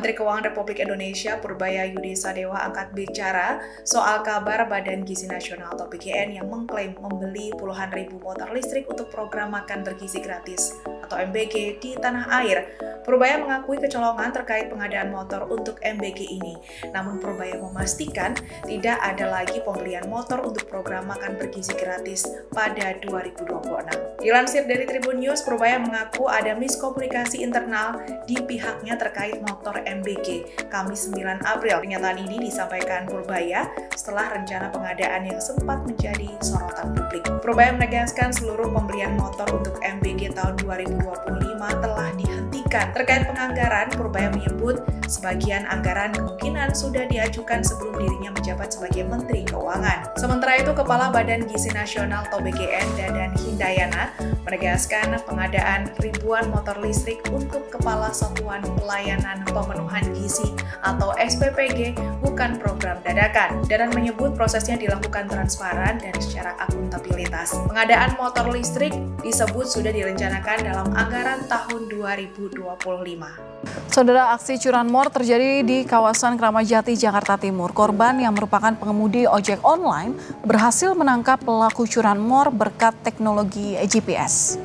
Menteri Keuangan Republik Indonesia Purbaya Yudi Sadewa angkat bicara soal kabar Badan Gizi Nasional atau BGN yang mengklaim membeli puluhan ribu motor listrik untuk program makan bergizi gratis atau MBG di tanah air. Purbaya mengakui kecolongan terkait pengadaan motor untuk MBG ini. Namun Purbaya memastikan tidak ada lagi pembelian motor untuk program makan bergizi gratis pada 2026. Dilansir dari Tribun News, Purbaya mengaku ada miskomunikasi internal di pihaknya terkait motor MBG Kamis 9 April. Pernyataan ini disampaikan Purbaya setelah rencana pengadaan yang sempat menjadi sorotan publik. Purbaya menegaskan seluruh pembelian motor untuk MBG tahun 2025 telah dihentikan. Terkait penganggaran, Purbaya menyebut sebagian anggaran kemungkinan sudah diajukan sebelum dirinya menjabat sebagai Menteri Keuangan. Sementara itu, Kepala Badan Gizi Nasional atau BGN Dadan Hindayana menegaskan pengadaan ribuan motor listrik untuk Kepala Satuan Pelayanan Pemenuhan Gizi atau SPPG bukan program dadakan. Dadan menyebut prosesnya dilakukan transparan dan secara akuntabilitas. Pengadaan motor listrik disebut sudah direncanakan dalam anggaran tahun 2025. Saudara, aksi curanmor terjadi di kawasan Kramajati, Jakarta Timur. Korban yang merupakan pengemudi ojek online berhasil menangkap pelaku curanmor berkat teknologi GPS.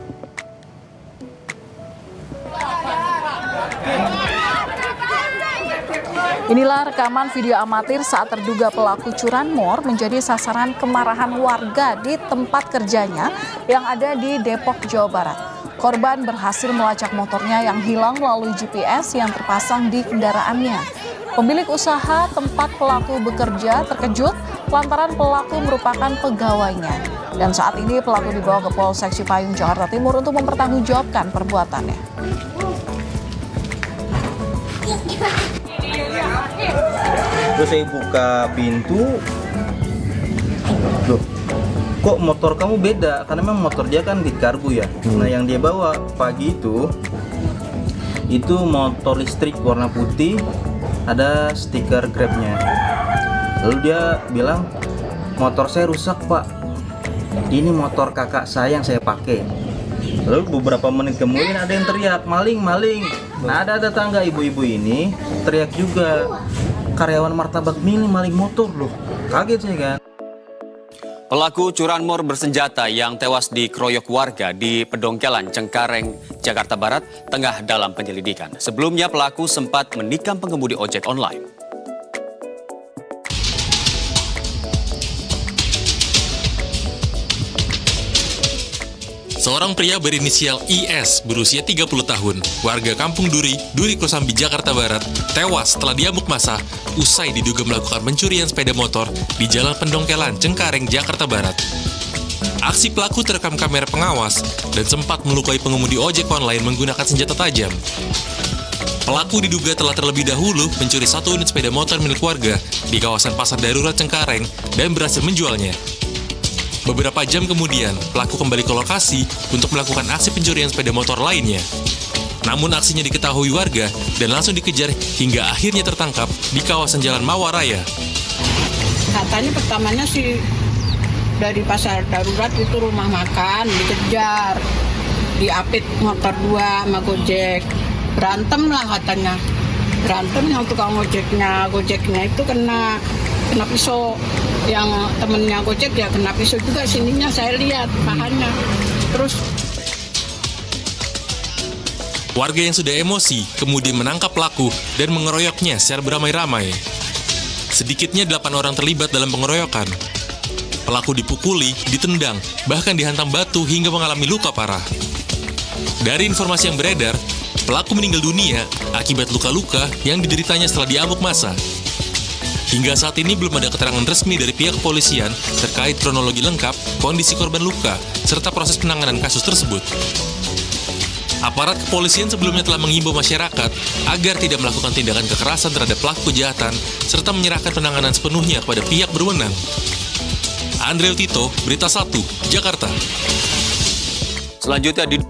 Inilah rekaman video amatir saat terduga pelaku curanmor menjadi sasaran kemarahan warga di tempat kerjanya yang ada di Depok, Jawa Barat. Korban berhasil melacak motornya yang hilang melalui GPS yang terpasang di kendaraannya. Pemilik usaha tempat pelaku bekerja terkejut lantaran pelaku merupakan pegawainya. Dan saat ini pelaku dibawa ke Polsek Cipayung, Jakarta Timur untuk mempertanggungjawabkan perbuatannya. Terus saya buka pintu, loh, kok motor kamu beda? Karena memang motor dia kan di kargo ya. Nah, yang dia bawa pagi itu motor listrik warna putih, ada stiker Grabnya. Lalu dia bilang, motor saya rusak pak, ini motor kakak saya yang saya pakai. Lalu beberapa menit kemudian ada yang teriak, maling, maling. Nah, ada tetangga ibu-ibu ini teriak juga, karyawan martabak mini maling motor loh. Kaget saya kan. Pelaku curanmor bersenjata yang tewas dikeroyok warga di Pedongkelan, Cengkareng, Jakarta Barat tengah dalam penyelidikan. Sebelumnya pelaku sempat menikam pengemudi ojek online. Seorang pria berinisial IS berusia 30 tahun, warga Kampung Duri, Duri Kosambi, Jakarta Barat, tewas setelah diamuk massa usai diduga melakukan pencurian sepeda motor di Jalan Pendongkelan, Cengkareng, Jakarta Barat. Aksi pelaku terekam kamera pengawas dan sempat melukai pengemudi ojek online menggunakan senjata tajam. Pelaku diduga telah terlebih dahulu mencuri 1 unit sepeda motor milik warga di kawasan Pasar Darurat Cengkareng dan berhasil menjualnya. Beberapa jam kemudian, pelaku kembali ke lokasi untuk melakukan aksi pencurian sepeda motor lainnya. Namun aksinya diketahui warga dan langsung dikejar hingga akhirnya tertangkap di kawasan Jalan Mawaraya. Katanya pertamanya sih dari Pasar Darurat itu rumah makan, dikejar, diapit motor 2 sama Gojek. Berantem lah katanya. Berantemnya tukang Gojeknya itu kena pisau. Yang temennya Gojek ya kena pisau juga, sininya saya lihat pahanya. Terus warga yang sudah emosi kemudian menangkap pelaku dan mengeroyoknya secara beramai-ramai. Sedikitnya 8 orang terlibat dalam pengeroyokan. Pelaku dipukuli, ditendang, bahkan dihantam batu hingga mengalami luka parah. Dari informasi yang beredar, pelaku meninggal dunia akibat luka-luka yang dideritanya setelah diamuk massa. Hingga saat ini belum ada keterangan resmi dari pihak kepolisian terkait kronologi lengkap, kondisi korban luka, serta proses penanganan kasus tersebut. Aparat kepolisian sebelumnya telah menghimbau masyarakat agar tidak melakukan tindakan kekerasan terhadap pelaku kejahatan, serta menyerahkan penanganan sepenuhnya kepada pihak berwenang. Andreu Tito, Berita 1, Jakarta. Selanjutnya di